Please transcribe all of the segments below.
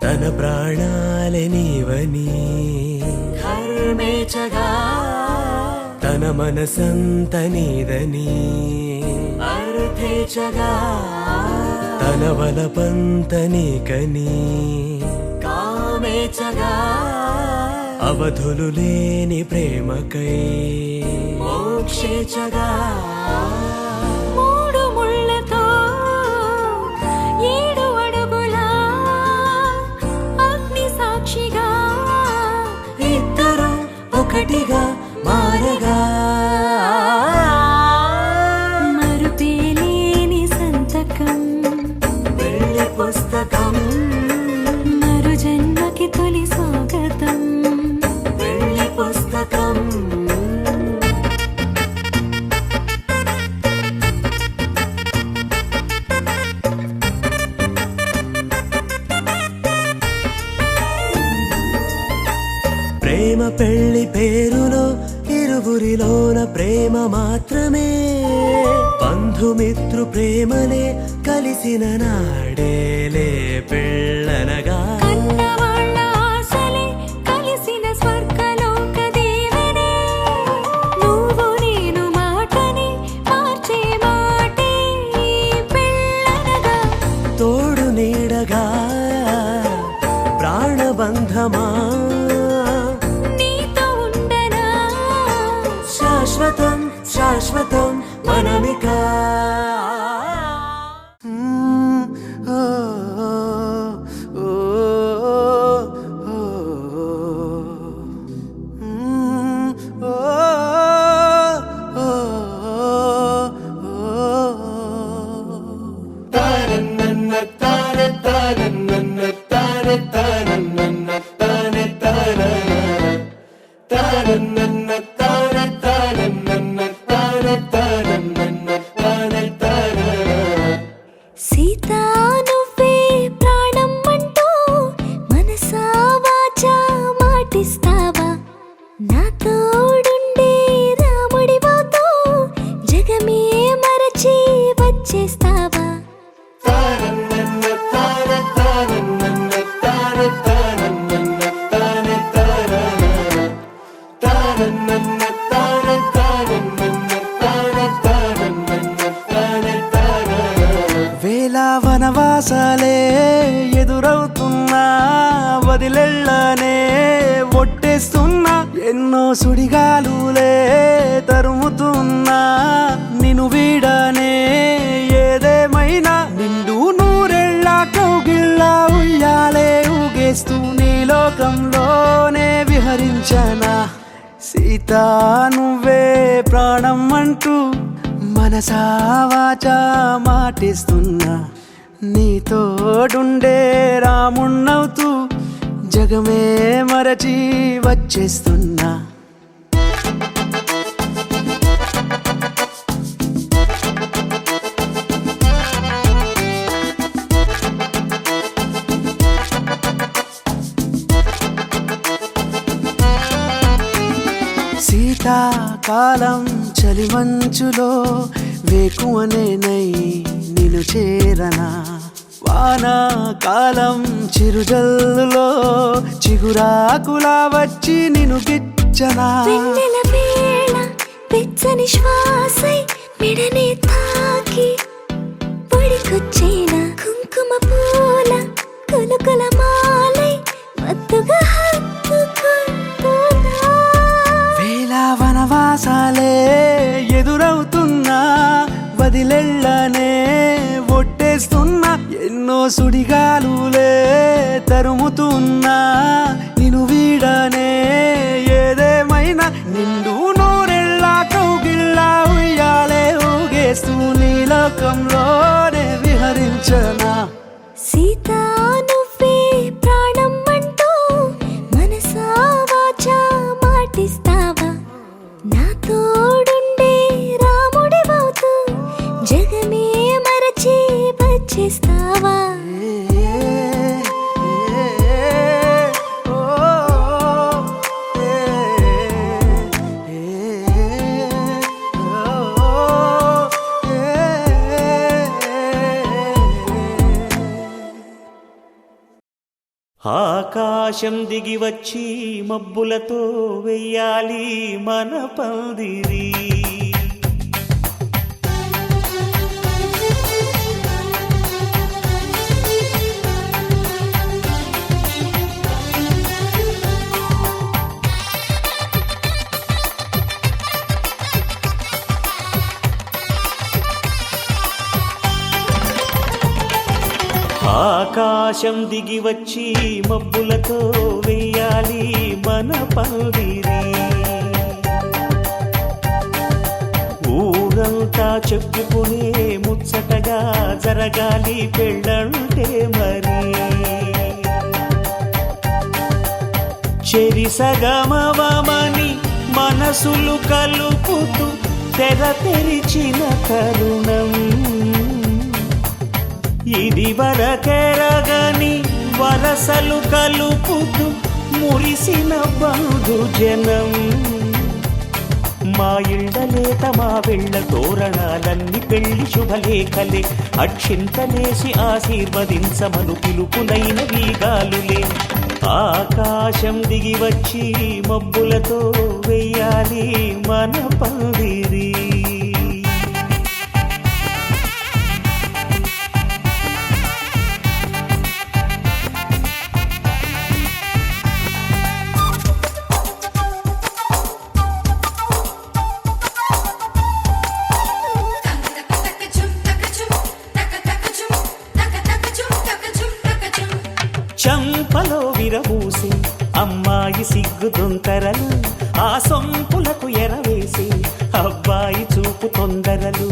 తన ప్రాణాలే నీవని ధర్మేచగా తన మనసంత నీదని అర్థేచగా తన వలపంత నీకని కామేచగా అవధులు లేని ప్రేమకై మోక్షేచగా మూడు ముళ్ళతో 7 అడుగుల అగ్ని సాక్షిగా ఇద్దరు ఒకటిగా మారగా మరుపేలేని సంతకం పెళ్లి పుస్తకం మరు జన్మకి తొలి స్వాగతం పెళ్లి పుస్తకం ప్రేమ పెళ్లి పేరులో ఇరువురిలోన ప్రేమ మాత్రమే బంధుమిత్రు ప్రేమనే కలిసిన నాడేలే పెళ్ళనగా కన్నవాళ్ళ ఆశలే కలిసిన స్వర్గలోక దీవెనే నువ్వు నేను మాటని మార్చే మాటే పెళ్ళనగా తోడు నీడగా ప్రాణబంధమా నీతో ఉండనా శాశ్వతం శాశ్వతం మనమిక సీతా నువ్వే ప్రాణం అంటూ మనసా వాచా మాటిస్తావా నా తోడుండే రాముడివవుతూ జగమే మరచి వచ్చేస్తావా వేల వనవాసాలే ఎదురవుతున్నా వదిలెళ్ళనే ఒట్టేస్తున్నా ఎన్నో సుడిగాలులే తరుముతున్నా నిన్ను వీడనే ఏదేమైనా నిండు నూరెళ్ళ కౌగిళ్ళ ఉయ్యాలే ఊగేస్తూ నీ లోకంలోనే విహరించనా సీతా నువ్వే ప్రాణం అంటూ మనసా వాచా మాటిస్తున్నా నీ తోడుండే రాముణ్ణవుతూ జగమే మరచి వచ్చేస్తున్నా శీతాకాలం చలిమంచులో వేకువనేనై నిన్ను చేరనా వానాకాలం చిరుజల్లులో చిగురాకులా వచ్చి నిన్ను గిచ్చనా వెన్నెల వేళ వెచ్చని శ్వాసై మెడనే తాకి పొడికొచ్చేనా కుంకుమ పూల కులుకుల మాలై మత్తుగా హత్తుకుంటున్నా వేల వనవాసాలే ఎదురవుతున్నా వదిలెళ్ళనే ఒట్టేస్తున్నా ఎన్నో సుడిగాలులే తరుముతున్నా నిన్ను వీడనే ఏదేమైనా నిండు నూరెళ్ళ కౌగిళ్ళ ఉయ్యాలే ఊగేస్తూ నీ లోకంలోనే విహరించనా సీతా నువ్వే ప్రాణం అంటూ మనసా వాచా మాటిస్తావా నా తోడుండే రాముడివవుతూ జగమే మరచి వచ్చేస్తావా ఆకాశం దిగి వచ్చి మబ్బులతో వెయ్యాలి మన పందిరి. ఆకాశం దిగి వచ్చి మబ్బులతో వెయ్యాలి మన పందిరి. ఊరంతా చెప్పుకునే ముచ్చటగా జరగాలి పెళ్ళంటే మరి. చెరిసగమవమని మనసులు కలుపుతూ తెర తెరిచిన తరుణం. ఇది వరకెరగని వరసలు కలుపుతూ మురిసిన బంధుజనం. మా ఇళ్ళలేత మా వెళ్ళ తోరణాలన్నీ పెళ్లి శుభలేఖలే. అక్షింతలేసి ఆశీర్వదించమను పిలుపులైన వీగాలులే. ఆకాశం దిగి వచ్చి మబ్బులతో వెయ్యాలి మన పందిరి. చంపలో విరబూసి అమ్మాయి సిగ్గు దొంతరలు. ఆ సొంపులకు ఎరవేసి అబ్బాయి చూపు తొందరలు.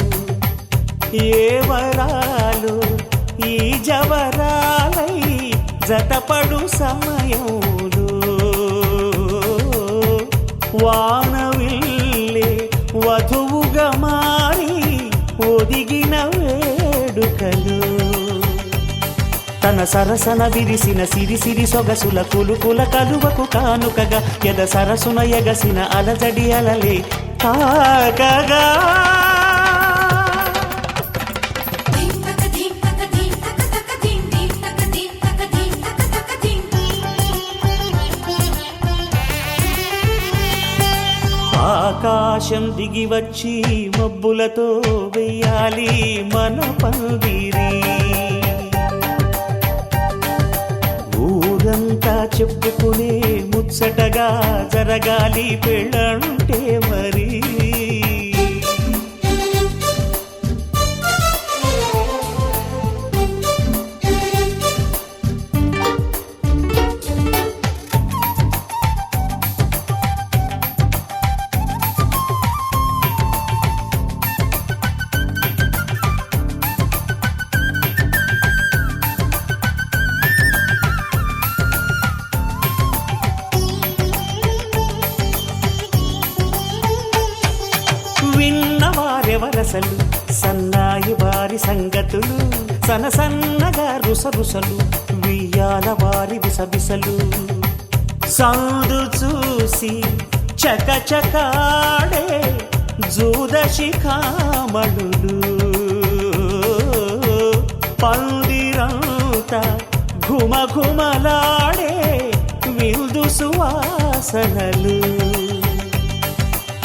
ఏ వరాలు ఈ జవరాలై జతపడు సమయంలో. వానవిల్లే వధువుగా మారి ఒదిగిన వేడుకలు. తన సరసన విరిసిన సిరిసిరి సొగసుల కులుకుల కలువకు కానుకగా ఎద సరసున ఎగసిన అలజడి అలలే తాకగా. ఆకాశం దిగి వచ్చి మబ్బులతో వెయ్యాలి మన పందిరి. ఊరంతా చెప్పుకునే ముచ్చటగా జరగాలి పెళ్ళంటే మరి. విన్నవారెవరసలు సన్నాయి వారి సంగతులు. సనసన్నగా రుసరుసలు వియ్యాల వారి విసవిసలు. సందు చూసి చకచకాడే జూదశిఖామణులు. పందిరంతా ఘుమఘుమలాడే విందు సువాసనలు.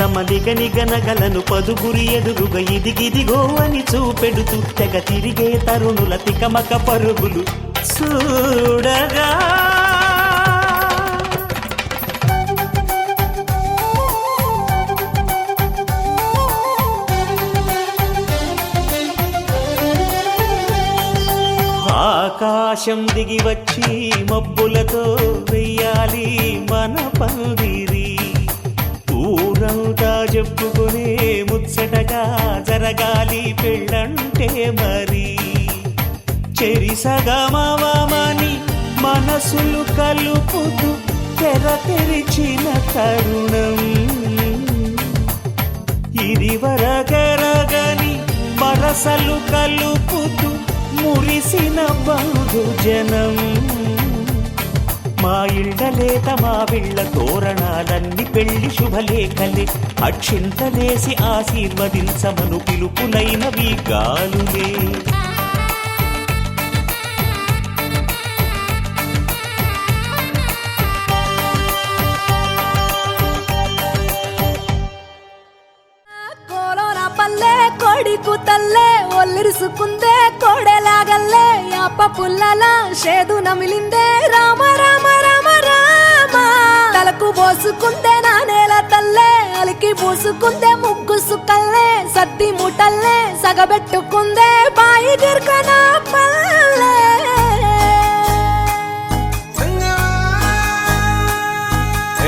తమ నిగనిగనగలను పదుగురి ఎదురుగా ఇదిగిదిగో అని చూపెడుతూ తెగ తిరిగే తరుణుల తికమక పరుగులు చూడగా. ఆకాశం దిగి వచ్చి మబ్బులతో వెయ్యాలి మన పందిరి. ఊరంతా చెప్పుకునే ముచ్చటగా జరగాలి పెళ్ళంటే మరి. చెరిసగమవమని మనసులు కలుపుతూ తెర తెరిచిన తరుణం. ఇది వరగరగని వరసలు కలుపుతూ మురిసిన బంధుజనం. మా ఇళ్ళలేత మా వీళ్ళ తోరణాలన్నీ పెళ్లి శుభలేఖలే. అక్షింతలేసి ఆశీర్వదించమను పిలుపులైనవి గాలులే. నీకు తల్లే ఒల్లిరుసుకుందే కోడెలాగల్లే యాప పుల్లల షేదు నమిలిందే రామ రామ రామ రామ తలకు పోసుకుందే నా నేల తల్లే అలికి పూసుకుందే ముగ్గు సుక్కల్లే సద్ది ముటల్లే సగబెట్టుకుందే బాయి గిర్కన పల్లె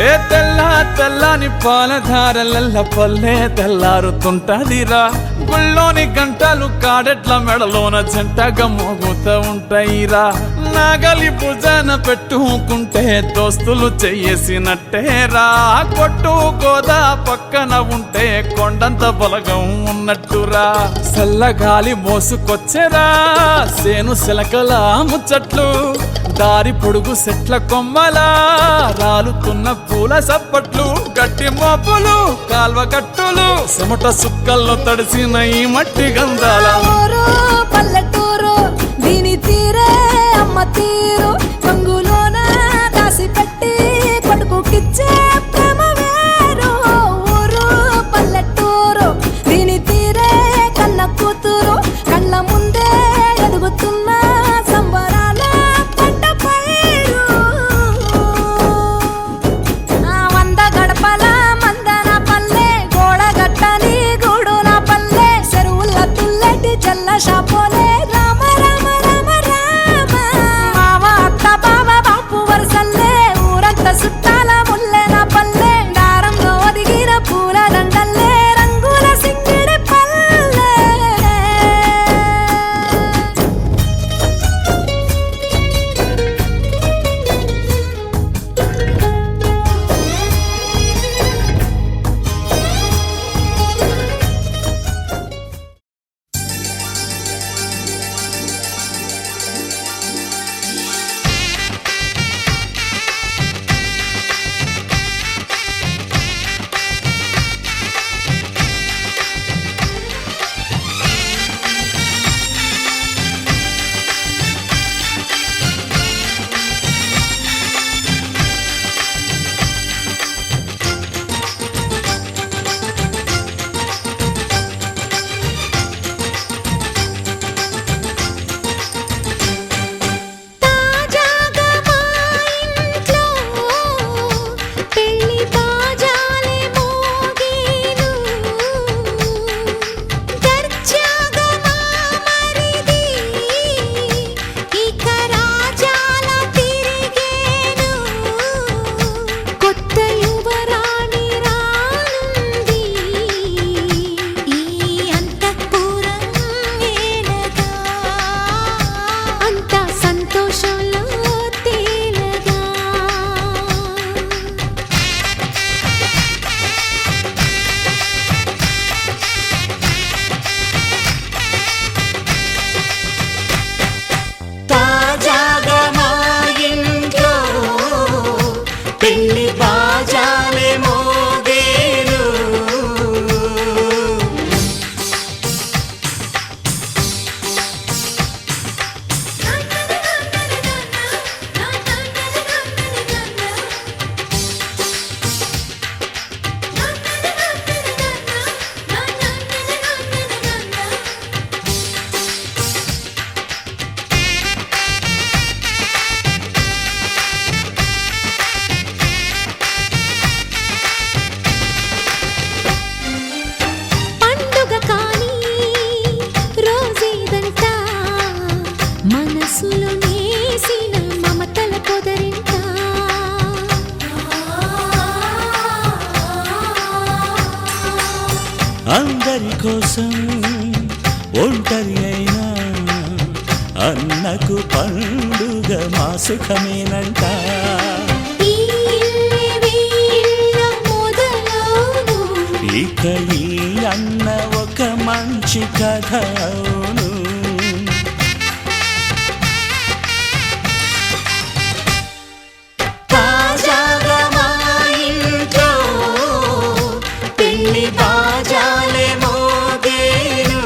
ఏ తెల్ల తెల్లని పాలధారలల్ల పల్లె తెల్లారుతుంటదిరా గుళ్ళోని గంటలు కాడెట్ల మెడలోన జంటగా మోగుతూ ఉంటాయిరా నాగలి భుజాన పెట్టుకుంటే దోస్తులు చెయ్యేసినట్టేరా కొట్టు గోదా పక్కన ఉంటే కొండంత బలగం ఉన్నట్టురా చల్లగాలి మోసుకొచ్చెరా సేను శిలకల ముచ్చట్లు దారి పొడుగు సెట్ల కొమ్మలా రాలుతున్న పూల సప్పట్లు గట్టి మోపులు కాల్వ కట్టులు చెమట సుక్కల్లో తడిసిన ఈ మట్టి గంధాల ఊరు పల్లెటూరు దీని తీరే అమ్మ తీరు కంగులోన దాసి పెట్టి కొడుకుకిచ్చే ప్రేమ వేరు ఊరు పల్లెటూరు దీని తీరే కన్న కూతురు కళ్ళ ముందే ఎదుగుతున్న సంబరాల పంట పైరు వంద గడపల మందన పల్లె గోడ గట్టని గూడున పల్లె చెరువుల తుల్లటి జల్ల షాపోలే రామ రామ రామ రామ మావ అత్త బావ బాపు వరసల్లే ఊరంత సుట్టాల ముల్లెన పల్లె దారంలో ఒదిగిన పూల దండల్లే రంగుల సింగిడి పల్లె తాజాగా మా ఇంట్లో పెళ్లి బాజాలే మోగేను దర్జాగా మా మరిది ఇక రాజాల తిరిగేను కొత్త యువరాణి రానుంది ఈ అంతఃపురం ఏలగా అంత సంతోషంలో తేలగా తాజాగా మా ఇంట్లో పెళ్లి బాజాలే మోగేను పండుగ కాని రోజేదంట మనసులో నేసిన మమతల పొదరింట అందరి కోసం ఒంటరి అయినా అన్నకు పండుగ మా సుఖమేనంట ఈ ఇల్లే వీళ్ళ మొదలవును ఇక ఈ అన్న ఒక మంచి కథ అవును తాజాగా మా ఇంట్లో పెళ్లి బాజాలే మోగేను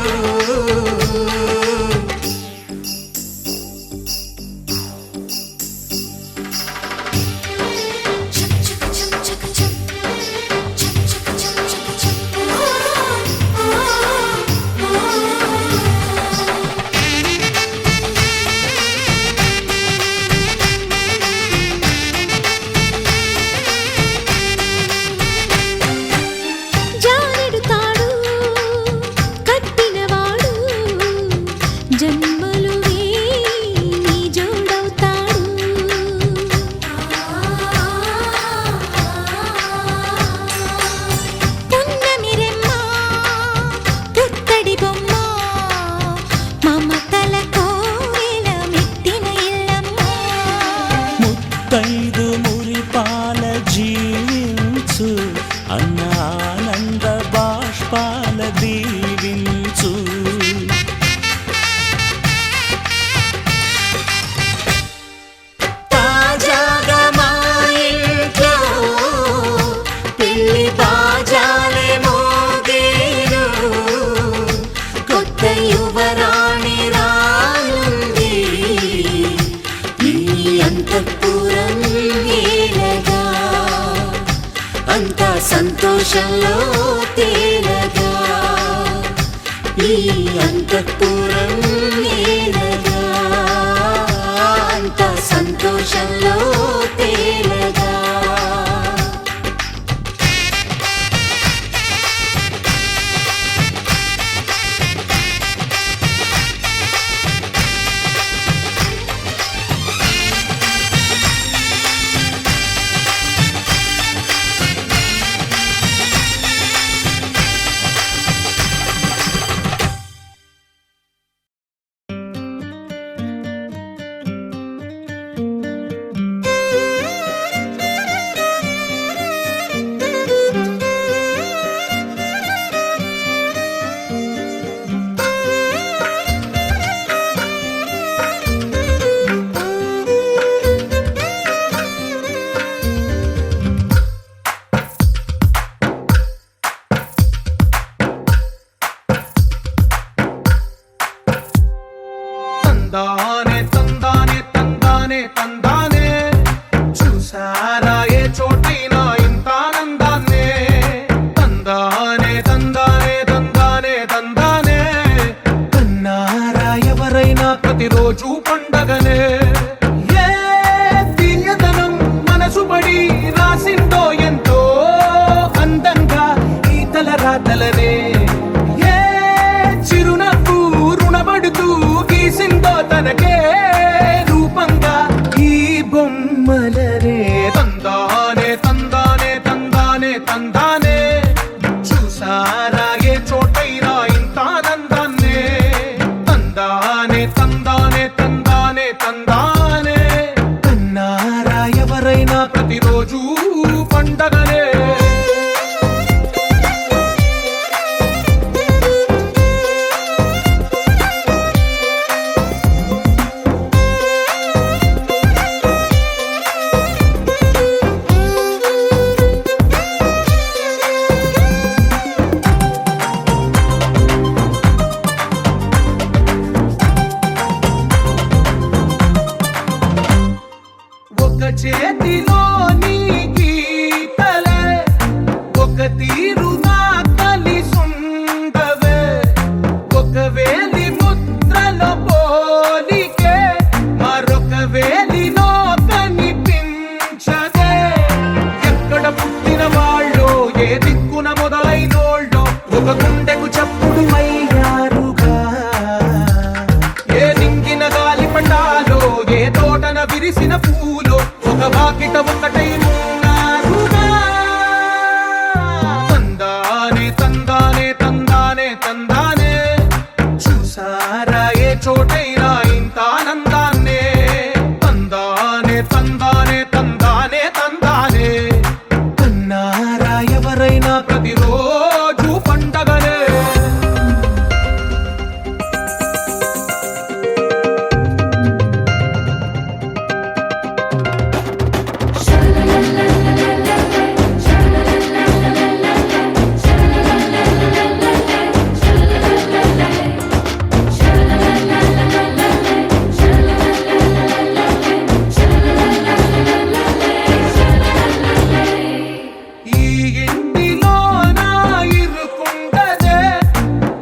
ఆ ముత్తైదు మురిపాల జీవించు అన్న ఆనంద బాష్పాల దీవించు తాజాగా మా ఇంట్లో పెళ్లి బాజాలే మోగేను కొత్త యువరాణి రానుంది ఈ అంతఃపురం ఏలగా అంతా సంతోషంలో తేలగా ఈ అంతఃపురం ఏలగా అంతా సంతోషంలో తేలగా తందానే తందానే తందానే తందానే చూసారా ఏ చోటైనా ఇంత ఆనందాన్నే తందానే తందానే తందానే తందానే కన్నారా ఎవరైనా ప్రతిరోజు పండగనే ఏ తీయదనం మనసు పడి రాసిందో ఎంతో అందంగా ఈ తలరాతలనే ఏ చిరునవ్వు రుణపడుతూ గీసిందో తనకే రూపంగా ఈ బొమ్మలనే తందానే తందానే తందానే తందానే చూసారా ఏ చోటైనా ఇంత ఆనందాన్నే తందానే తందానే తందానే తందానే కన్నారా ఎవరైనా ప్రతిరోజు పండగనే ఒక చేతిలో నీ గీతలే ఒక తీరుగా కలిసుండవే ఒక వేలి ముద్రలో పోలికే మరొక వేలిలో కనిపించదే ఎక్కడ పుట్టిన వాళ్ళో ఏ దిక్కున మొదలైనోళ్ళో ఒక గుండెకు చప్పుడు అయ్యారుగా ఏ నింగిన గాలి పండాలో ఏ తోటన విరిసిన పూలో ఒక వాకిట ఒకటై ఉన్నారుగా తందానే తందానే తందానే తందానే చూసారా ఏ చోటైనా ఇంత ఆనందాన్నే తందానే తందానే తందానే తందానే కన్నారా ఎవరైనా ప్రతిరోజు పండగనే ఈ ఇంటిలో నా ఇరుకుండదే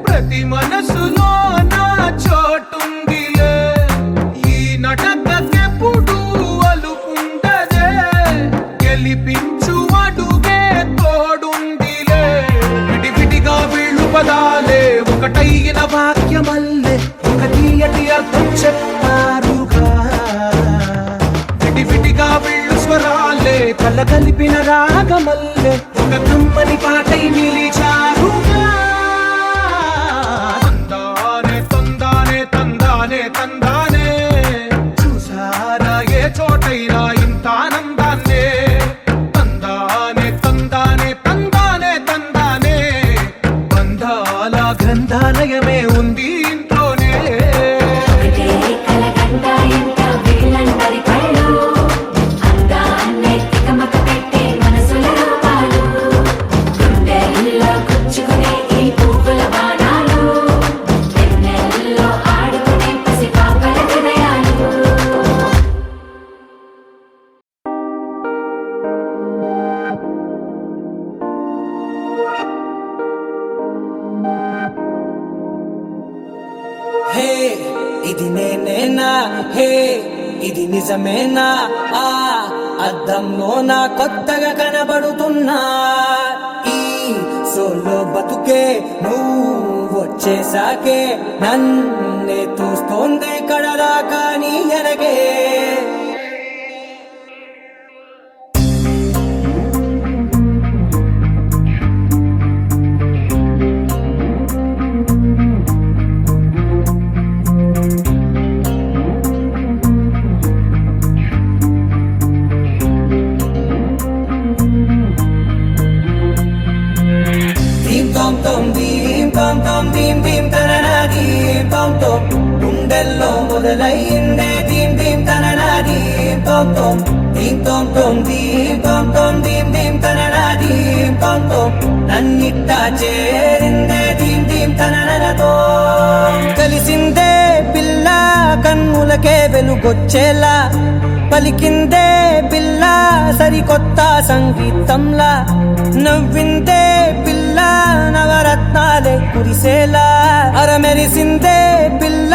ప్రతి మనసులో నా చోటుందిలే ఈ నటకెప్పుడు అలుపుండదే గెలిపించు అడుగే తోడుందిలే విడివిడిగా వీళ్ళు పదాలే ఒకటైన వాక్యమల్లే ఒక తీయటి అర్థం చెప్పారుగా విడివిడిగా వీళ్ళు స్వరాలే కల కలిపిన రాగమల్లే ఒక కమ్మని పాటై నిలిచారుగా తందానే తందానే తందానే తందానే చూసారా ఏ చోటైనా ఇంత ఇది నిజమేనా ఆ అద్దంలో నా కొత్తగా కనబడుతున్నా ఈ సోలో బతుకే నువ్వు వచ్చేసాకే నన్నే తోస్తోందే కడదాకా నీ ఎనగే గుండెల్లో మొదలైందే దీం దీం తననా దీం తోం తోం దీం తోం తోం దీం తోం తోం దీం దీం తననా దీం తోం తోం నన్నిట్టా చేరిందే దీం దీం తననతో కలిసిందే పిల్ల కన్నులకే వెలుగొచ్చేలా పలికిందే పిల్ల సరికొత్త సంగీతంలా నవ్విందే పిల్ల నవరత్నాలే కురిసేలా అరమెరిసిందే పిల్ల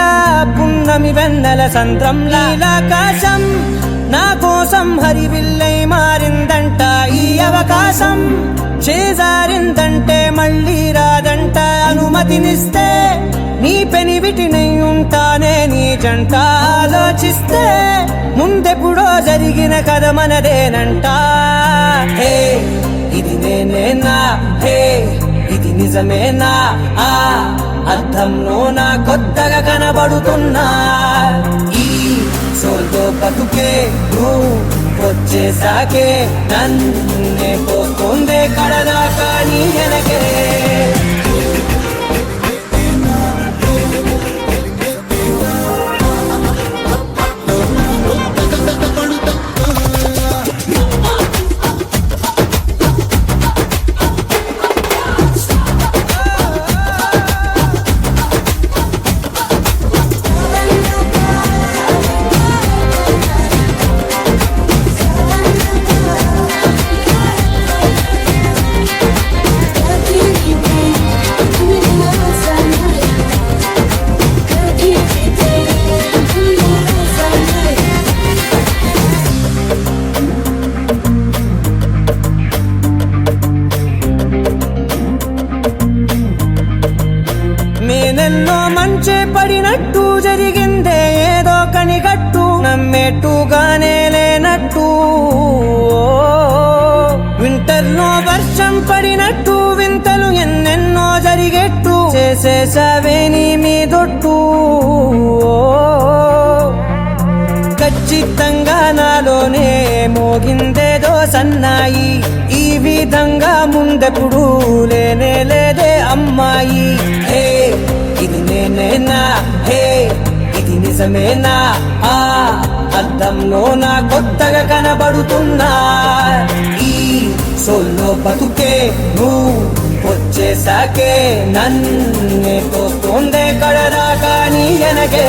పున్నమి వెన్నెల సంద్రంలా ఆకాశం నా కోసం హరివిల్లై మారిందంట ఈ అవకాశం చేజారిందంటే మళ్ళీ రాదంట అనుమతినిస్తే నీ పెనివిటినై ఉంటానే నీ జంట ఆలోచిస్తే ముందెప్పుడో జరిగిన కథ మనదేనంట హే ఇది నేనేనా హే ఇది నిజమేనా ఆ అర్థంలో నా కొత్తగా కనబడుతున్నా ఈ సోల్తో బతుకే నువ్వు వచ్చేసాకే నన్నే పోతుందే కడదాకా నీ వెనకే నేనెన్నో మంచే పడినట్టు జరిగిందే ఏదో కనిగట్టు నమ్మేట్టుగానే లేనట్టు వింటర్లో వర్షం పడినట్టు వింతలు ఎన్నెన్నో జరిగేట్టు చేసేసావే నీ మీదొట్టు ఖచ్చితంగా నాలోనే మోగిందేదో సన్నాయి ఈ విధంగా ముందెప్పుడు లేనే లేదే అమ్మాయి హే ఇది నేనేనా హే ఇది నిజమేనా ఆ అద్దంలో నా కొత్తగా కనబడుతున్నా ఈ సోల్లో బతుకే నువ్వు వచ్చేసాకే నన్నే తోస్తోందే కడదాకా నీ వెనకే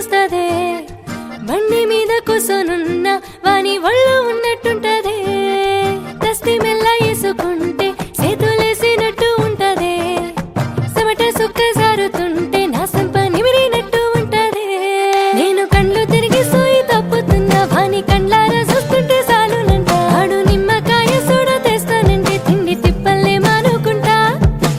వస్తదే బండి మీద కూసోనున్న వాని ఒళ్ళు ఉన్నట్టుంటదే దస్తి మెల్ల వేసుకుంటే సేతులేసినట్టు ఉంటదే సమట సుక్క జారుతుంటే నా సంప నిమిరినట్టు ఉంటదే నేను కండ్లు తిరిగి సోయి తప్పుతున్నా వాని కండ్లారా చూస్తుంటే సాలునంట వాడు నిమ్మకాయ సూడ తెస్తానంటే తిండి తిప్పల్లే మానుకుంటా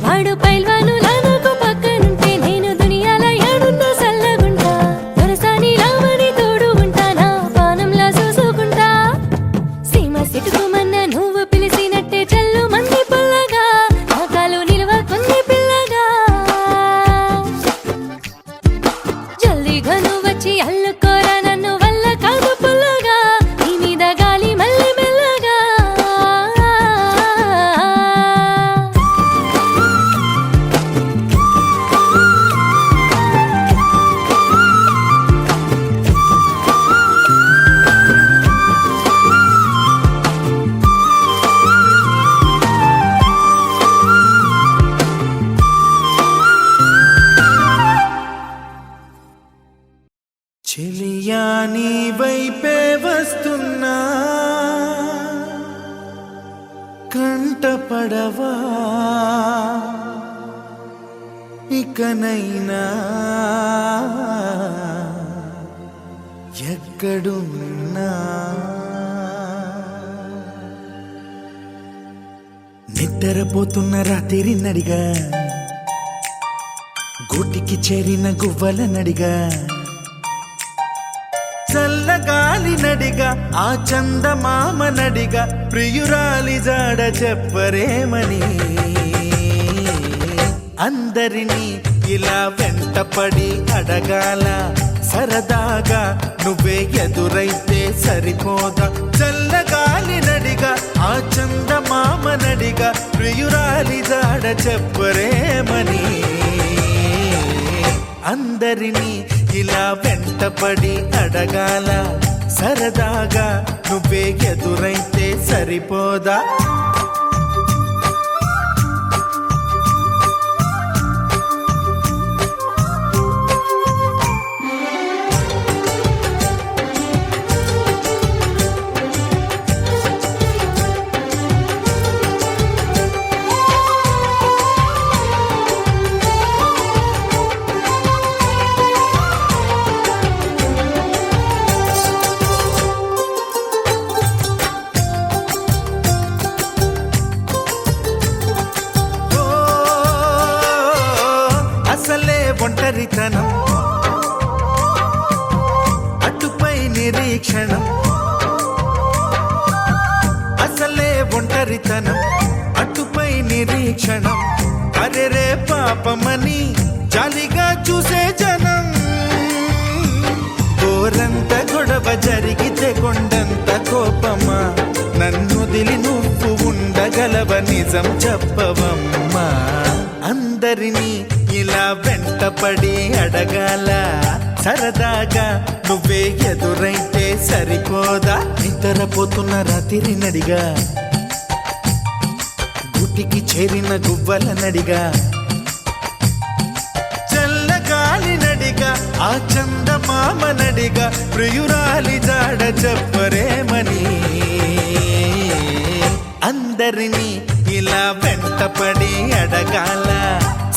వాడు పైల్వాను లానుకు పక్కనుంటే నేను దునియాల ఏడున్నా సల్లగుంటా దొరసాని రామని తోడు ఉంటా నా పానంలా చూసుకుంటా సీమ సిటుకుమన్న నువ్వు పిలిచినట్టే చల్లు మంది పుల్లగా నా కాలు నిలువ కొన్ని పిల్లగా జల్దీగా నువ్వు వచ్చి అల్లుకోరా నన్ను వల్ల కాదు పుల్లగా నీ మీద గాలి మళ్ళీ మెల్లగా చెలియా నీ వైపే వస్తున్నా కంటపడవా ఇకనైనా ఎక్కడున్నా నిద్రపోతున్న రాత్రి నడిగా గూటికి చేరిన గువ్వల నడిగా చల్లగాలి నడిగా ఆ చందమామ నడిగా ప్రియురాలి జాడ చెప్పరేమని అందరినీ ఇలా వెంటపడి అడగాల సరదాగా నువ్వే ఎదురైతే సరిపోదా చల్లగాలి నడిగా ఆ చందమామ నడిగా ప్రియురాలి జాడ చెప్పరేమని అందరినీ ఇలా వెంటపడి అడగాల సరదాగా నువ్వే ఎదురైతే సరిపోదా ఒంటరితనం అటుపై నిరీక్షణం అసలే ఒంటరితనం అటుపై నిరీక్షణం అరెరే పాపమని జాలిగా చూసే జనం గోరంత గొడవ జరిగితే కొండంత కోపమా నన్నుదిలి నువ్వు ఉండగలవ నిజం చెప్పవమ్మా అందరినీ ఇలా వెంటపడి అడగాల సరదాగా నువ్వే ఎదురైతే సరిపోదా నిద్రపోతున్న రాత్రి నడిగా గుటికి చేరిన గువ్వల నడిగా చల్లగాలి నడిగా ఆ చందమామ నడిగా ప్రియురాలి జాడ చెప్పరేమని అందరినీ ఇలా వెంటపడి అడగాల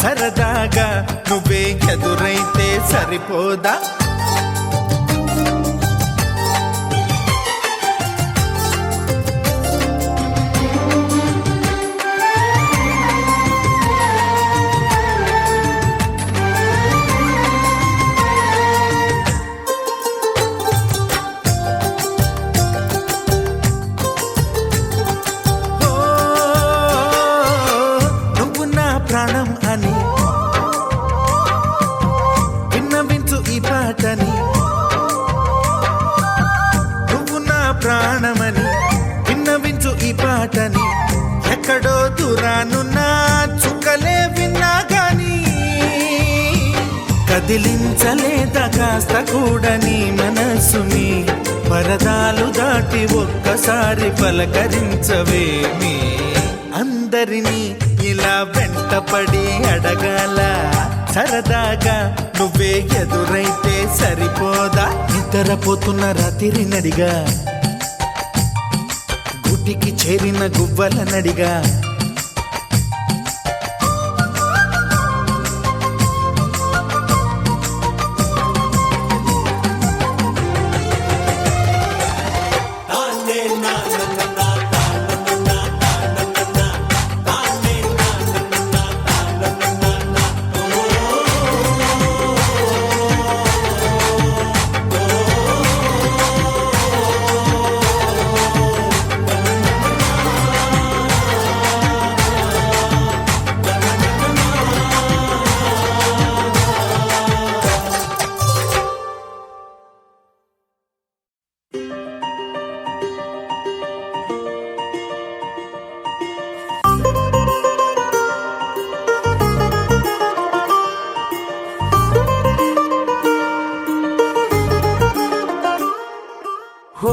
సరదాగా నువ్వే ఎదురైతే సరిపోదా ప్రాణం అని విన్నవించు ఈ పాటని నువ్వు నా ప్రాణమని విన్నవించు ఈ పాటని ఎక్కడో దూరానున్నా చుక్కలే విన్నా గాని కదిలించలేదా కాస్త కూడా నీ మనసుని పరదాలు దాటి ఒక్కసారి పలకరించవేమి అందరినీ ఇలా వెంటపడి అడగాల సరదాగా నువ్వే ఎదురైతే సరిపోదా నిద్రపోతున్న రాత్రి నడిగా గుటికి చేరిన గువ్వల నడిగా హో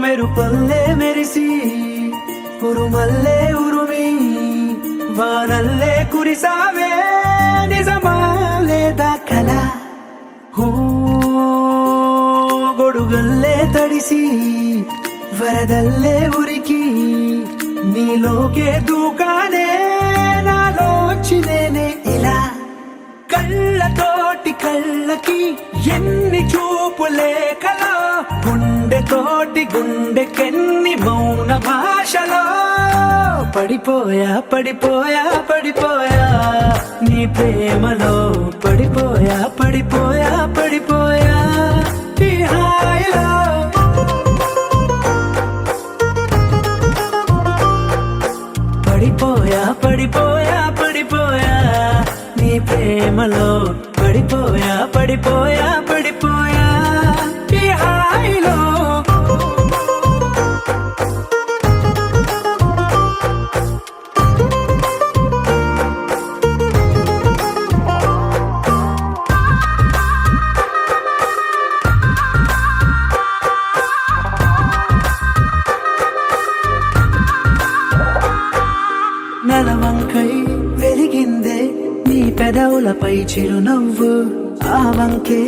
మెరుపల్లే మెరిసి ఉరుమల్లే ఉరుమి వానల్లే కురిసావే నిజమా లేదా కల హో గొడుగల్లే తడిసి వరదల్లే ఉరికి నీలోకే దూకానే నాలోచి నేనే ఇలా కళ్ళతోటి కళ్ళకి ఎన్ని చూపులే కలా గుండెతోటి గుండెకెన్ని మౌన భాషలో పడిపోయా పడిపోయా పడిపోయా నీ ప్రేమలో పడిపోయా పడిపోయా పడిపోయా ఈ హాయిలో పడిపోయా పడిపోయా పడిపోయా నీ ప్రేమలో పడిపోయా పడిపోయా పడిపోయా ఈ హాయిలో నలవంకై వెలిగిందే నీ పెదవులపై చిరునవ్వు ఆ వంకే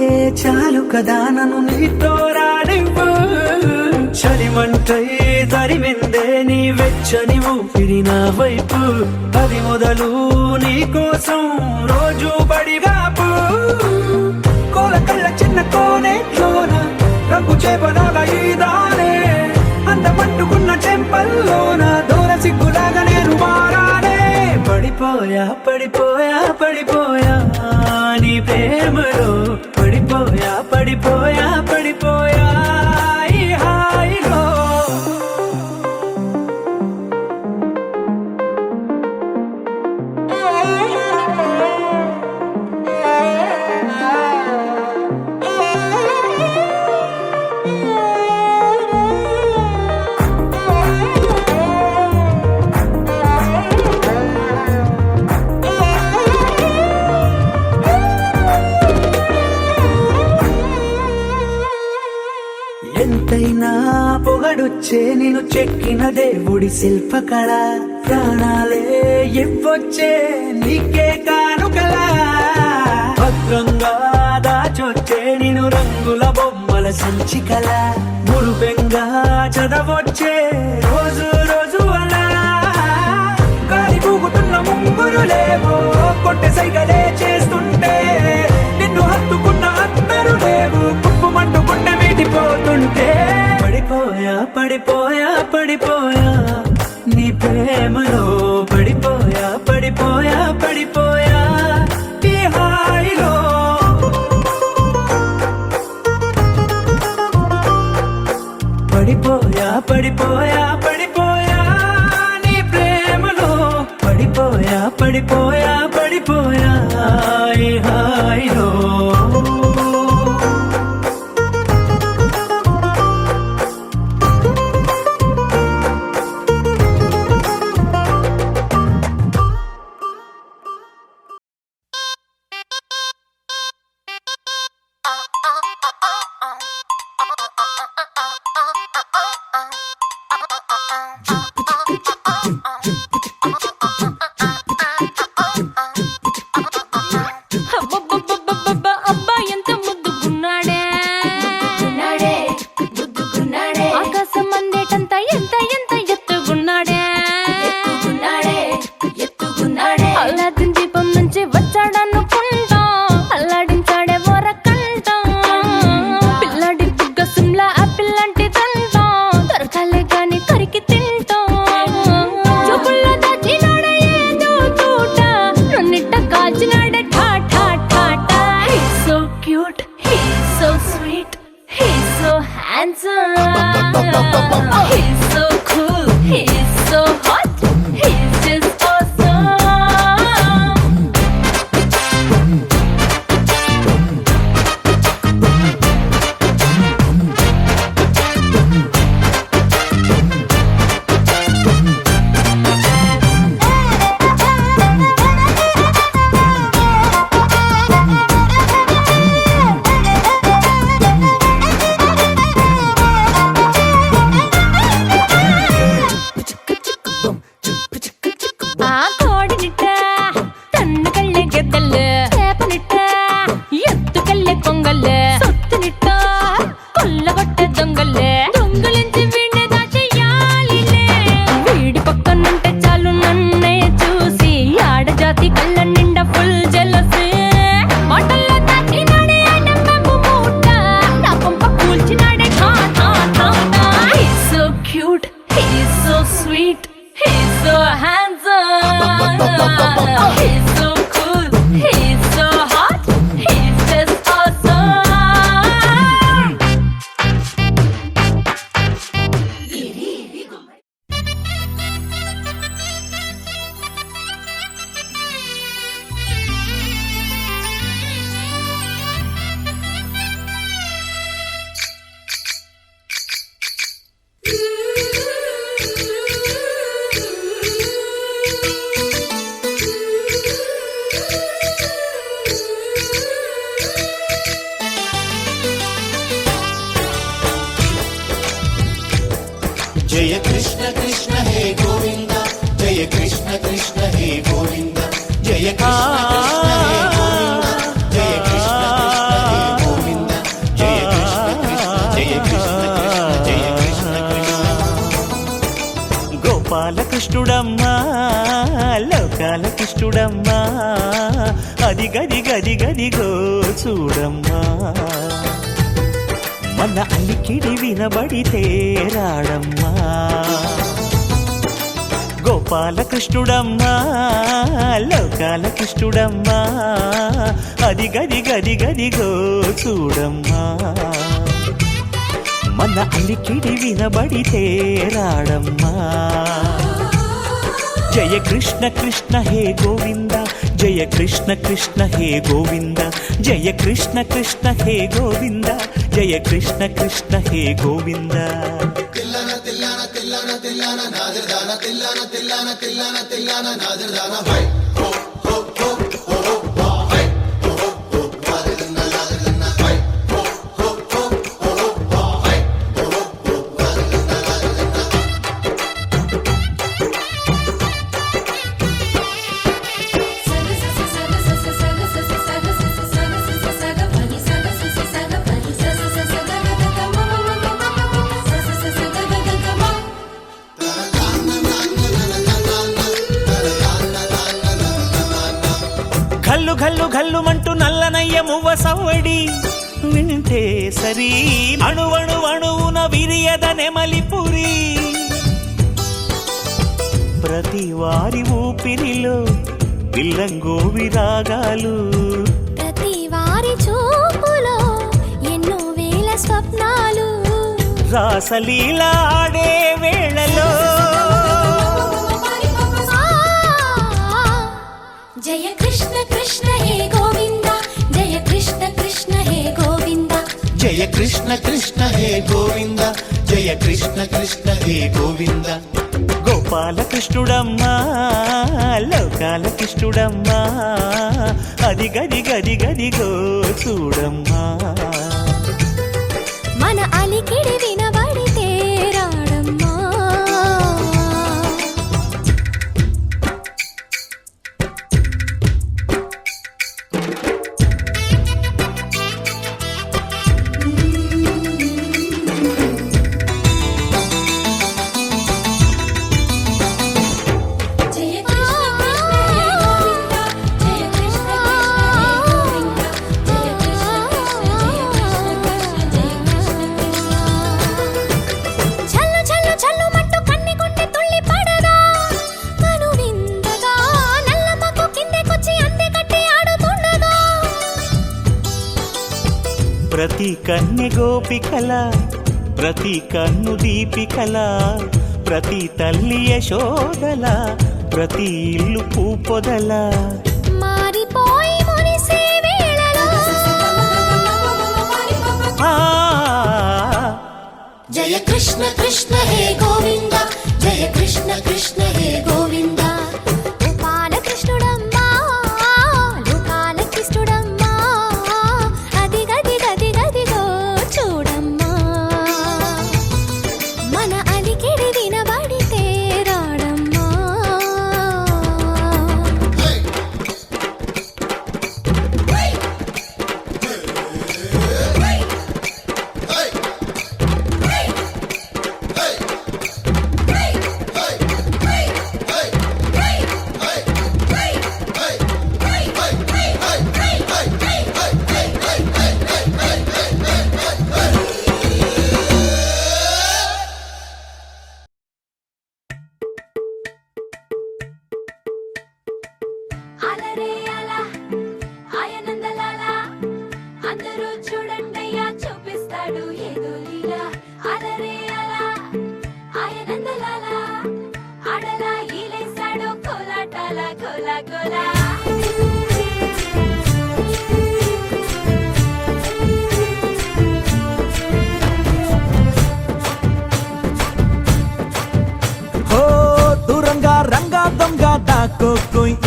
చాలు కదా నన్ను నీతో రానివ్వు చలిమంటై తరిమిందే నీ వెచ్చని ఊపిరి నా వైపు అది మొదలు నీ కోసం రోజు బడిగాపు కోల కళ్ళ చిన్న కోనే లోన రంగు చేపలాగా ఈదానే అందమంటుకున్న చెంపల్లోన దూర సిగ్గులాగా నేను మారానే పడిపోయా పడిపోయా పడిపోయా నీ ప్రేమలో పడిపోయా పడిపోయా పడిపోయా ఈ హాయిలో ఎంతైనా పొగడొచ్చే నేను చెక్కిన దేవుడి శిల్పకళ ప్రాణాలే ఇవ్వొచ్చే నీకే కానుకలా భద్రంగా దాచొచ్చే నేను రంగుల బొమ్మల సంచికల మురుపెంగా చదవొచ్చే రోజు రోజు అలా గాలి పూగుతున్న ముంగురులేవో కొట్టె సైగలే చేస్తుంటే నిన్ను హత్తుకున్న అందరూ లేవు కుప్పమంటూ గుండె మీటిపోతుంటే పడిపోయా పడిపోయా పడిపోయా నీ ప్రేమలో పడిపోయా పడిపోయా పడిపోయా ఈ హాయిలో పడిపోయా పడిపోయా పడిపోయా నీ ప్రేమలో పడిపోయా పడిపోయా పడిపోయా ఈ హాయిలో handsome. He's so cool, he's so hot, he's just awesome. ఆ కోడినిట్ట తన్ను కళ్ళే గెద్దల్లు చేపనిట్ట ఎత్తు కళ్ళే కొంగల్లే సొత్తునిట్ట కొల్లగొట్టే దొంగల్లే దొంగలించి వీణ్ణి దాచేయాలిలే వీడి పక్కనుంటే చాలు నన్నే చూసి ఆడజాతి కళ్ళ నిండా ఫుల్ జెలసీ మాటల్లో దాచినాడే నమ్మకు మూట నా కొంప కూల్చినాడే ఠా ఠా ఠా ఠా. He's so cute, he's so sweet, he's so handsome. He's so cool, he's so hot, he's just awesome. జయ కృష్ణ కృష్ణ హే గోవింద జయ కృష్ణ కృష్ణ హే గోవింద జయ కృష్ణ కృష్ణ హే గోవింద జయ కృష్ణ కృష్ణ హే గోవింద జయ కృష్ణ కృష్ణ జయ కృష్ణ కృష్ణ జయ కృష్ణ కృష్ణ. గోపాలకృష్ణుడమ్మా లోకాల కృష్ణుడమ్మా అది గది గది గదిగో చూడమ్మా మన అలికిడి వినబడితే రాడమ్మా గోపాలకృష్ణుడమ్మా లోకాల కృష్ణుడమ్మా అది గది గది గదిగో చూడమ్మా మన అలికిడి వినబడితే రాడమ్మా జయ కృష్ణ కృష్ణ హే గోవింద జయ కృష్ణ కృష్ణ హే గోవింద జయ కృష్ణ కృష్ణ హే గోవింద జయ కృష్ణ కృష్ణ హే గోవింద. ఘల్లు ఘల్లు ఘల్లుమంటూ నల్లనయ్య మువ్వ సవ్వడి వింటే సరి అణువణు అణువున విరియద నెమలిపురి ప్రతి వారి ఊపిరిలో పిల్లంగో విరాగాలు ప్రతి వారి చూపులో ఎన్నో వేల స్వప్నాలు రాసలీల ఆడే వేళలో జయ కృష్ణ కృష్ణ హే గోవింద జయ కృష్ణ కృష్ణ హే గోవింద జయ కృష్ణ కృష్ణ హే గోవింద జయ కృష్ణ కృష్ణ హే గోవింద. గోపాలకృష్ణుడమ్మా లోకాల కృష్ణుడమ్మా అది గది గది గదిగో చూడమ్మా మన అలికిడి వినబడితే రాడమ్మా ప్రతి కన్నె గోపికల ప్రతి కన్ను దీపికల ప్రతి తల్లి యశోదల ప్రతి ఇల్లు పూపొదల మారిపోయి మురిసే వేళలో జయ కృష్ణ కృష్ణ హే గోవింద జయ కృష్ణ కృష్ణ హే గోవింద బాలకృష్ణుడమ్మా లోకాలకిష్టుడమ్మా అదిగదిగదిగదిగో చూడమ్మా మన అలికిడి వినబడితే రాడమ్మా అలరే అలా ఆయనందలాల అందరూ చూడండయ్యా చూపిస్తాడు ఏదో లీలా అలరే అలా ఆయనందలాల ఆడలా ఈలేశాడు కోలాటాల కోలా కోలా ఓ దూరంగా రంగా దొంగ దాక్కో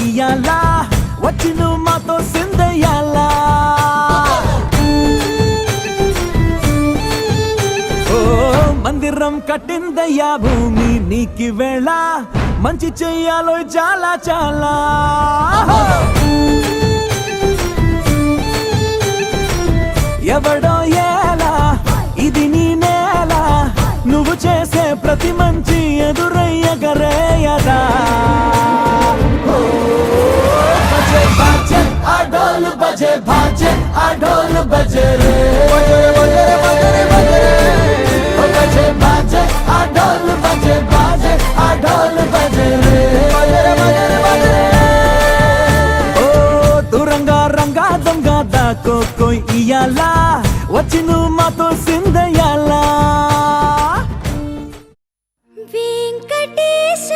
ఇయ్యాలా వచ్చి నువ్వు మాతో సిందయ్యాలా ఓ మందిరం కట్టిందయ్యా భూమి నీకి వేళ మంచి చెయ్యాలో చాలా చాలా ఎవడో ఎలా ఇది నీ నేల నువ్వు చేసే ప్రతి మంచి ఎదురయ్యగరేయదా బజే బాజే ఆ డోలు బజే బాజే ఆ డోలు బజే రే బజే బాజే ఆ డోలు బజే బాజే ఆ డోలు బజే రే ఓ దూరంగా రంగా దొంగ దాక్కో ఇయ్యాలా వచ్చి నువ్వు మాతో సిందయ్యాలా వెంకటేశ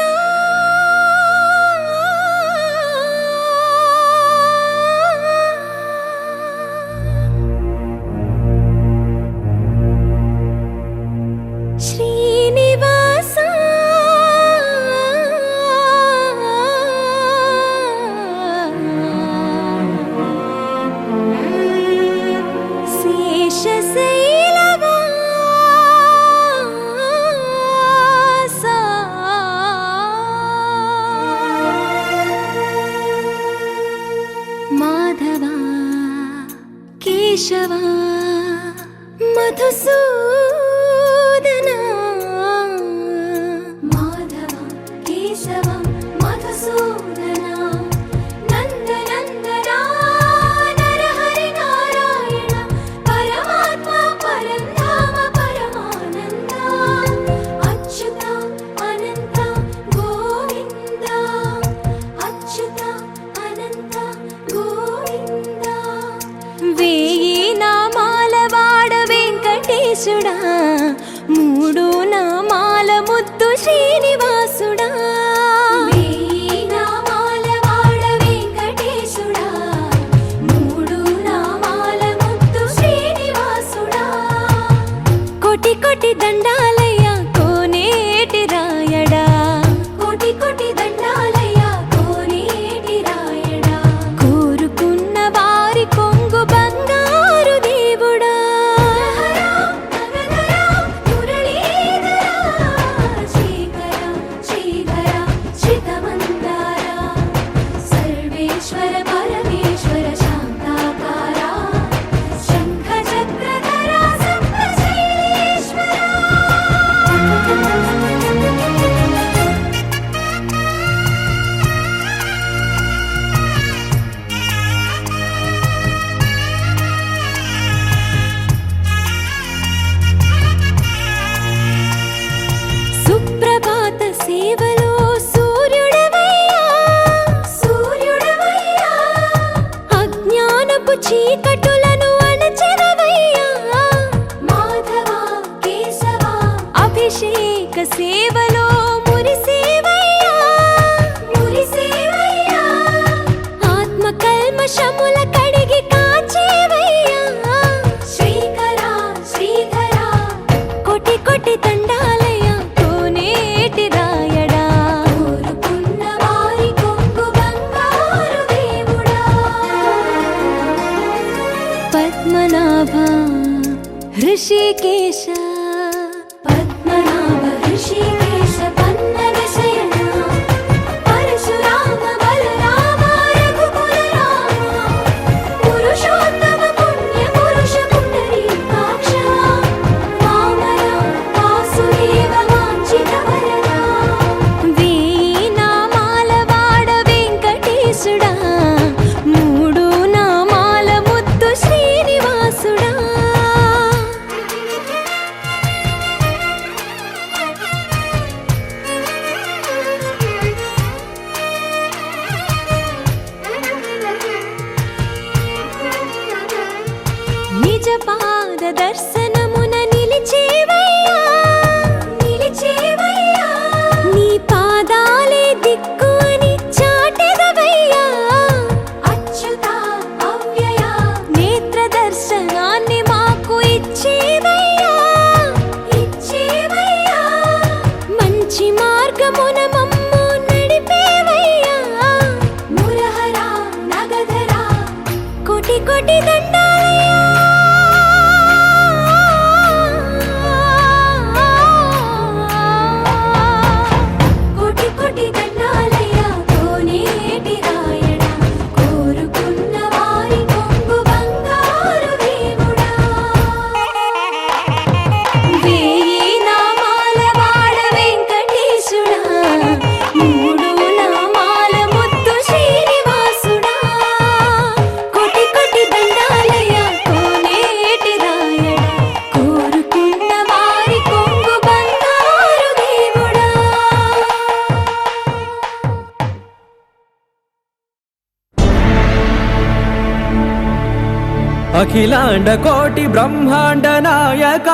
శ్రీనివాస శేషశైలవాస మాధవ కేశవ మధుసూదన మాధవ కేశవ మధుసూదన నందనందన నరహరి నారాయణ పరమాత్మ పరంధామ పరమానంద అచ్యుత అనంత గోవింద అచ్యుత అనంత గోవింద వేయి నామాల వాడ వెంకటేశుడా మూడు ऋषिकेश पद्मनाभ ऋषिकेश पन्नग शयन परशुराम बलराम रघुकुल राम पुरुषोत्तम पुण्य पुरुष पुंडरीकाक्ष वामन वासुदेव वाञ्छित वरदा वेయి నామాల వాడ వెంకటేశుడా మూడు నామాల ముద్దు శ్రీనివాసుడా నిజ పాద దర్శనమున నిలిచేవయ్యా నిలిచేవయ్యా నీ పాదాలే దిక్కు అని చాటెదవయ్యా అచ్యుత అవ్యయ నేత్ర దర్శనాన్ని మాకు ఇచ్చేవయ్యా ఇచ్చేవయ్యా మంచి మార్గమున మమ్ము నడిపేవయ్యా మురహర నగధర కోటి కోటి దండాలయ్యా కోటి కోటి దండాలయ్యా కోనేటి రాయడా కోరుకున్న వారి కొంగు బంగారు దేవుడా వేయి నామాల వాడ వెంకటేశుడా మూడు నామాల ముద్దు శ్రీనివాసుడా కోటి కోటి దండాలయ్యా కోనేటి రాయడా కోరుకున్న వారి కొంగు బంగారు దేవుడా అఖిలాండ కోటి బ్రహ్మాండ నాయక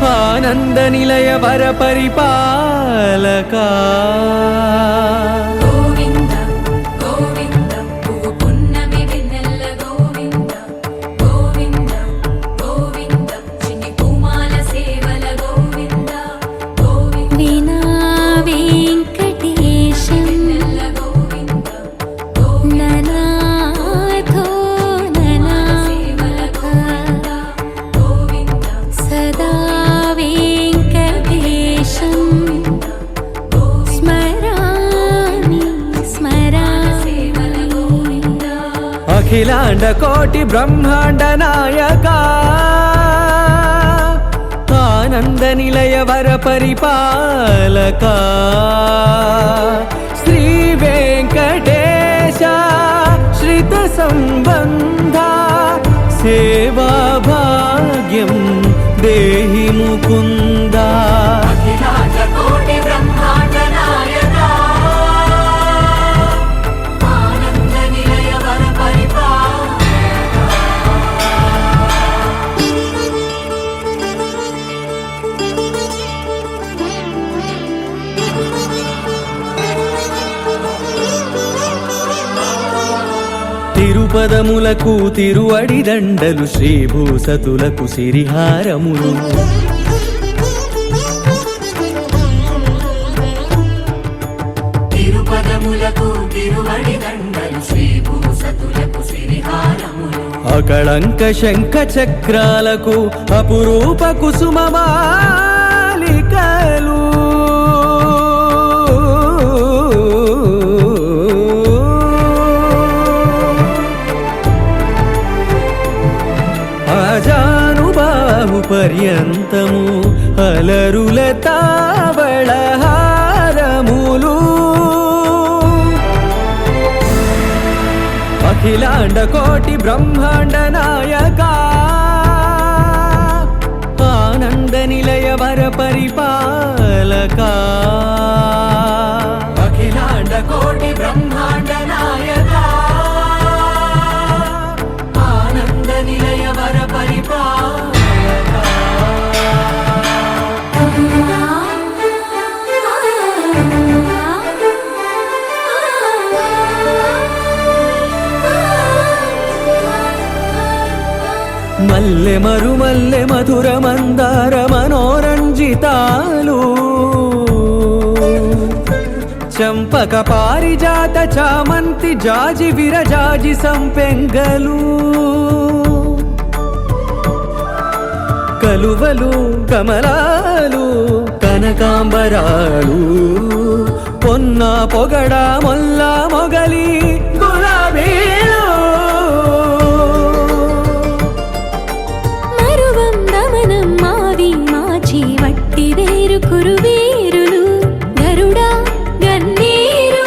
ఆనంద నిలయ వర పరిపాలక గోవింద గోవింద పువ్వు పున్నమి వెన్నెల గోవింద గోవింద గోవింద చిన్ని పూమాల సేవల గోవింద గోవింద వీణా వెంకటేశం వెన్నెల గోవింద ననాథో ననా సేవల గోవింద గోవింద సదా వెంకటేశం స్మరామి స్మరామి అఖిలాండ కోటి బ్రహ్మాండ నాయక ఆనంద నిలయ వర పరిపాలక శ్రీ వెంకటేశ శ్రిత సంబంధ సేవా భాగ్యం దేహి ముకుంద అఖిలాండ కోటి బ్రహ్మాండ నాయక ఆనంద నిలయ వర తిరుపదములకు తిరువడి దండలు శ్రీభూసతులకు సిరిహారములు తిరుపదములకు తిరువడి దండలు శ్రీభూసతులకు సిరిహారములు అకళంక శంఖ చక్రాలకు అపురూప కుసుమమాలికలు అజానుబాహు పర్యంతము అలరుల తావళహారములు అఖిలాండ కోటి బ్రహ్మాండ నాయక ఆనంద నిలయ వర పరిపాలక అఖిలాండ కోటి బ్రహ్మాండ నాయక ఆనంద నిలయ వర పరిపాలక మల్లె మరుమల్లె మధుర మందార మనోరంజితాలు చంపక పారిజాత చామంతి జాజి విరజాజి సంపెంగలు కలువలు కమలాలు కనకాంబరాలు పొన్న పొగడ మొల్ల మొగలి గులాబీలు మరువం దమనం మావి మాచి వట్టి వేరు కురువేరులు గరుడ గన్నేరు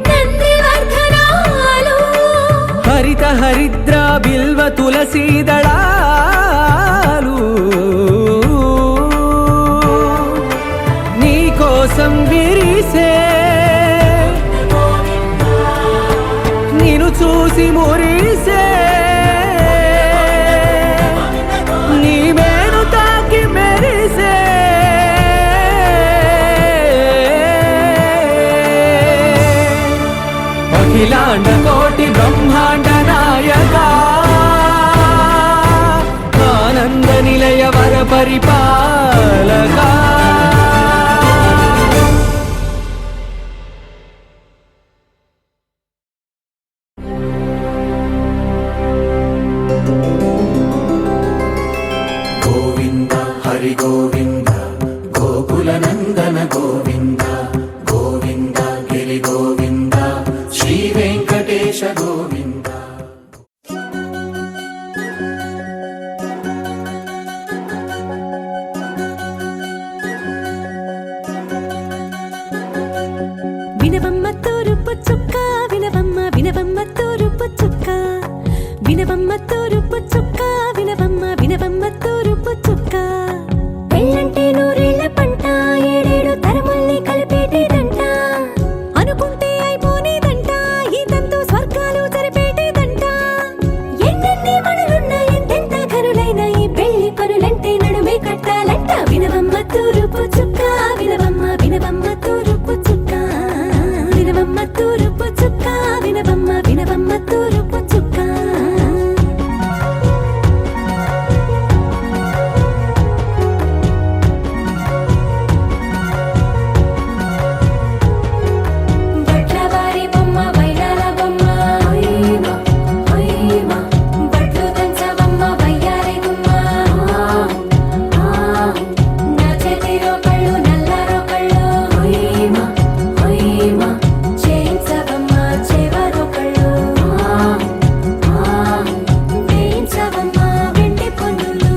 నందివర్ధనాలు హరిత హరిద్ర బిల్వ తులసీ దళాలు నీ కోసం విరిసే నిన్ను చూసి మురిసే నీ మేను తాకి మెరిసే అఖిలాండ కోటి బ్రహ్మాండ నాయక ఆనంద నిలయ వర పరిపాలక గోవింద హరి గోవింద గోకుల నందన గోవింద గోవింద గిరి గోవింద శ్రీ వెంకటేశ గోవింద వినవమ్మ తూరుపు చుక్క వినవమ్మ వినవమ్మ తూరుపు చుక్క వినవమ్మ తూరుపు చుక్క వినవమ్మ వినవమ్మ తూరుపు చుక్క పెళ్ళంటే నూరేళ్ల పంట ఏడేడు తరముల్ని కలిపేటేదంట అనుకుంటే అయిపోనేదంట ఈ తంతు స్వర్గాలు జరిపేటేదంట ఎన్నెన్ని మనులున్న ఎంతెంత కరులైన ఈ పెళ్లి పనులంటే నడుమే కట్టాలంట వినవమ్మ తూరుపు చుక్క వినవమ్మ వినవమ్మ తూరుపు చుక్క వినవమ్మ తూరుపు చుక్క వినవమ్మ వినవమ్మ తూరుపు చుక్క బట్లవారి బొమ్మ వైరాల బొమ్మ హొయ్మ హొయ్మ బట్లు దంచవమ్మ వయ్యారి గుమ్మ నా చేతిలో కళ్ళు నల్లారో కళ్ళు హొయ్మ హొయ్మ చేయించవమ్మ చేవారో కళ్ళు వేయించవమ్మ వెండి పొన్నులు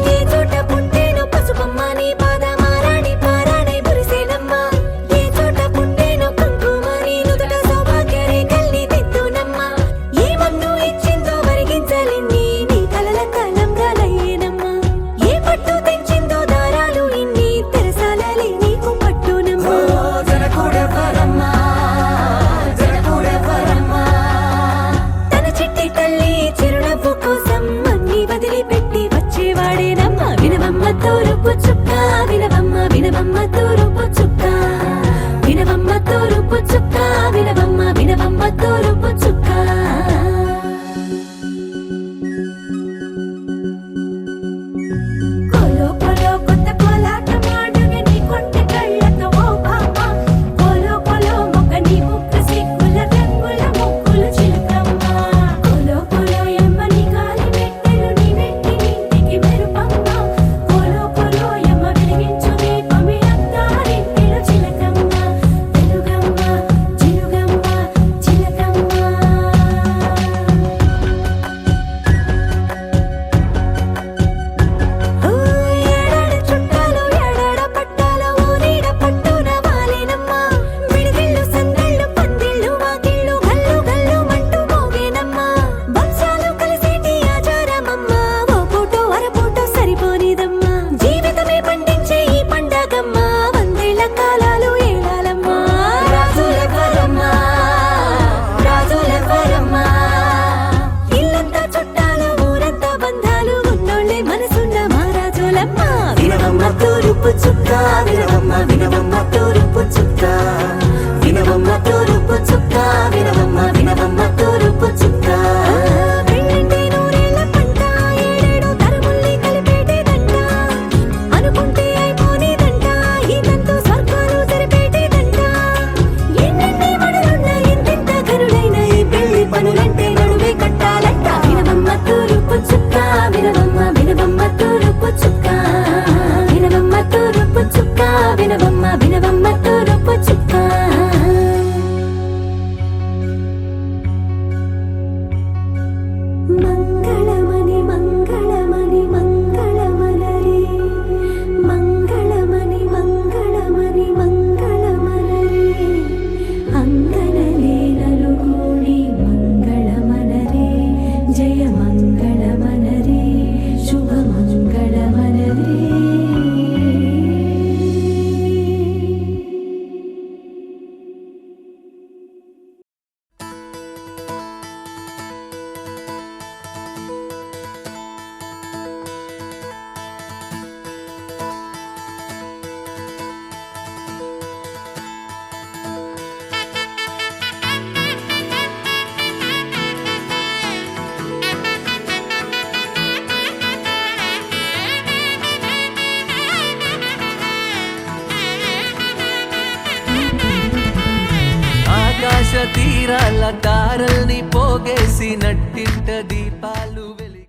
ఏ చోట పుట్టేనో పసుపమ్మ నీ పాదమారాణి పారాణై మురిసేనమ్మ ఏ చోట పుట్టేనో కుంకుమ నీ నుదుట సౌభాగ్య రేఖల్ని దిద్దునమ్మ ఏ మన్ను ఇచ్చిందో వరిగించలిన్ని నీ కలల కలంగాలయ్యేనమ్మ ఏ పట్టు తెంచిందో దారాలు ఇన్ని తెరసాలలి నీకు పట్టునమ్మ తన చిట్టి తల్లి చిరునవ్వు కోసం అన్ని వదిలిపెట్టి వచ్చేవాడేనమ్మ వినవమ్మ తూరుపు చుక్క వినవమ్మ వినవమ్మ తూరుపు చుక్క వినవమ్మ తూరుపు చుక్క వినవమ్మ వినవమ్మ తూరుపు చుక్క కోలో కోలో కొత్త కోలాటం ఆడుగ నీ కొంటె కళ్ళతో ఓ బామ్మ కోలో కోలో మొక్క నీ ముక్క సిగ్గుల రంగుల ముక్కులు చిలుకమ్మ కోలో కోలో ఎమ్మ నీ కాలి మెట్టెలు నీ వెంటి ఇంటికి మెరుపమ్మ కోలో కోలో ఎమ్మ వెలిగించు దీపమి అత్తారింటిలో చిలకమ్మ వెలుగమ్మ చిలుగమ్మ చిలకమ్మ ఏడాడ చుట్టాలు ఏడాడ పట్టాలు ఊరీడ పట్టున వాలేనమ్మ విడిదిళ్ళు సందళ్ళు పందిళ్ళు వాకిళ్ళు గల్లు గల్లు మంటూ మోగేనమ్మ వంశాలు కలిసేటి ఆచారమమ్మ ఓ పూటో అరపూటో సరిపోనిదమ్మ జీవితమే పండించే ఈ పండగమ్మ వందేళ్ల కాలాలు ఏలాలమ్మ రాజులెవరమ్మ రాజులెవరమ్మ ఇల్లంతా చుట్టాలు ఊరంతా బంధాలు ఉన్నోళ్ళే మనసున్న మహారాజులమ్మ వినవమ్మ తూరుపు చుక్క వినవమ్మ వినవమ్మ తూరుపు చుక్క వినవమ్మ తూరుపు చుక్క వినవమ్మ వినవమ్మ తూరుపు చుక్క పెళ్ళంటే నూరేళ్ల పంట ఏడేడు తరముల్ని కళ్ళ తారల్ని పోగేసి నట్టింట దీపాలు వెలిగి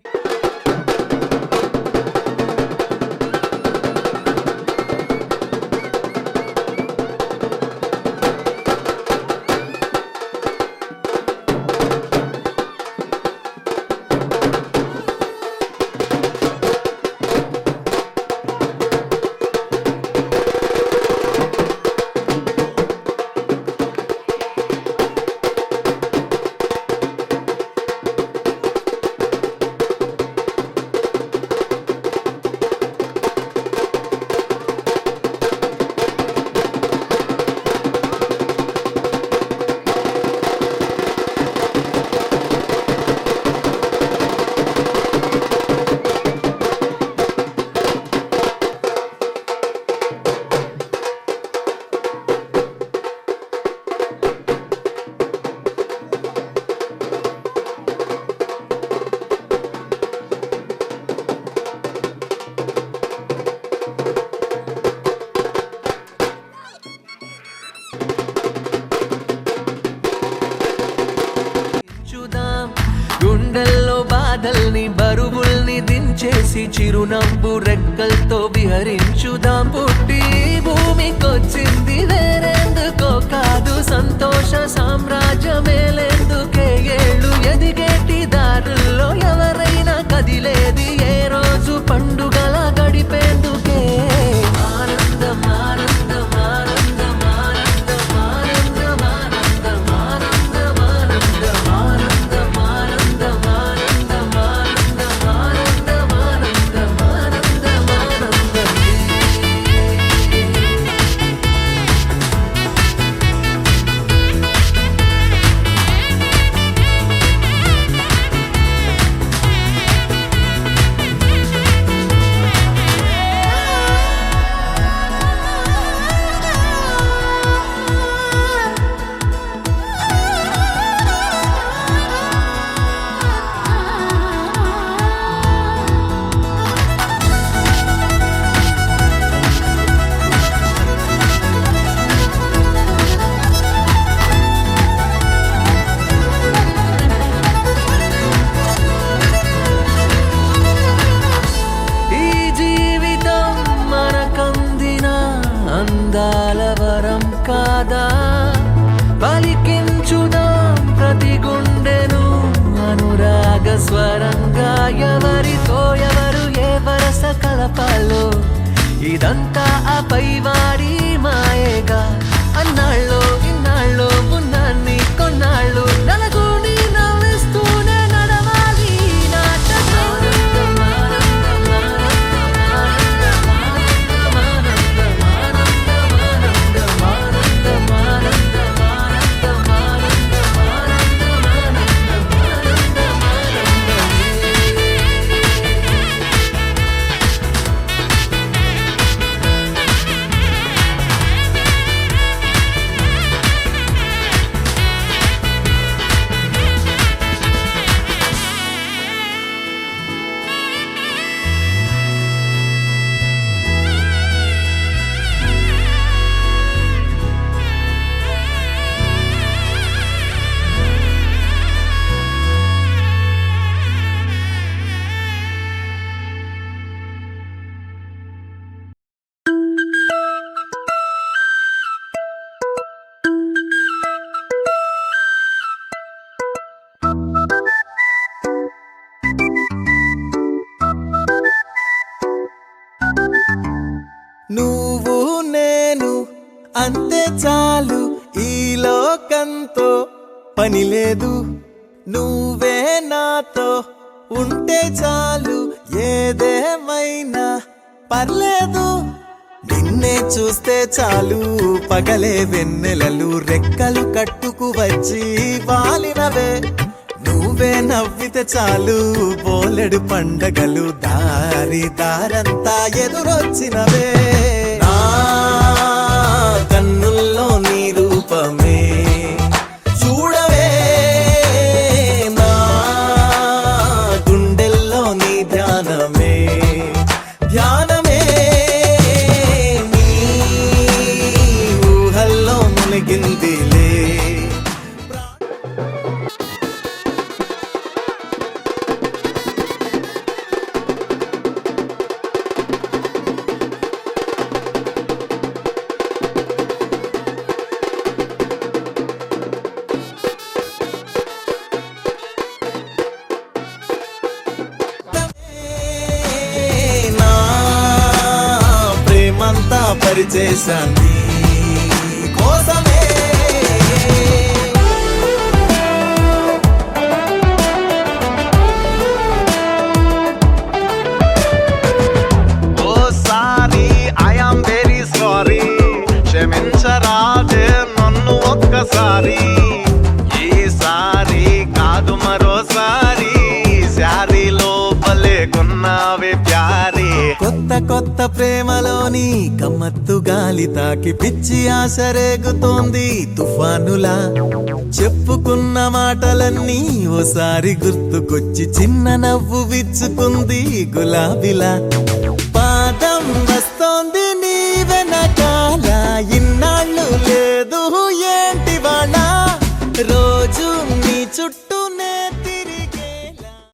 గుండెల్లో బాధల్ని బరువుల్ని దించేసి చిరునవ్వు రెక్కలతో విహరించుదాం. పుట్టి భూమికొచ్చింది వేరేందుకో కాదు, సంతోష సామ్రాజ్యమేలేందుకే. ఏళ్ళు ఎదిగేటి దారుల్లో ఎవరైనా కదిలేది ఏ రోజు పండుగల గడిపేందుకే. ఆనందం ఆనందం ఆనందం ఆనందం ఆనందం ఆనందం ఆనందం ఆనందం ఆనందం ఆనందం ఆనందం ఆనందం ఆనందం ఆనందం ఆనందం ఆనందం. ఈ జీవితం మనకందిన అందాల వరం కాదా, పలికించుదాం ప్రతి గుండెను అనురాగ స్వరంగా. ఎవరితో ఎవరు ఏ వరస కలపాలో ఇదంతా ఆ పైవాడి మాయేగా. అన్నాళ్ళో ఇన్నాళ్ళో ఉన్నాన్ని కొన్నాళ్ళు నలుగుని నవ్విస్తూనే నడవాలి ఈ నాటకం. నువ్వు నేను అంతే చాలు, ఈ లోకంతో పని లేదు. నువ్వే నాతో ఉంటే చాలు, ఏదేమైనా పర్లేదు. నిన్నే చూస్తే చాలు, పగలే వెన్నెలలు రెక్కలు కట్టుకు వచ్చి వాలినవే. నువ్వే నవ్వితే చాలు, బోలెడు పండగలు దారి దారంతా ఎదురొచ్చినవే. నా కన్నుల్లో నీ రూపమే చూడవే, నా గుండెల్లో నీ ధ్యానమే ధ్యానమే. నీ ఊహల్లో మునిగిందిలే. పరిచేశాన్ని కోసమే ఓసారి ఐఆమ్ వెరీ సారీ క్షమించరాదే నన్ను ఒక్కసారి ఈసారి కాదు మరోసారి శారీ లోపలే కొన్నావే ప్యారీ కొత్త కొత్త ప్రేమలోని కమ్మత్తు గాలి తాకి పిచ్చి ఆశ రేగుతోంది తుఫానులా చెప్పుకున్న మాటలన్నీ ఓసారి గుర్తుకొచ్చి చిన్న నవ్వు విచ్చుకుంది గులాబీలా పాదం వస్తోంది నీ వెనకాల ఇన్నాళ్ళు లేదు ఏంటి వాళ్ళ రోజు నీ చుట్టూ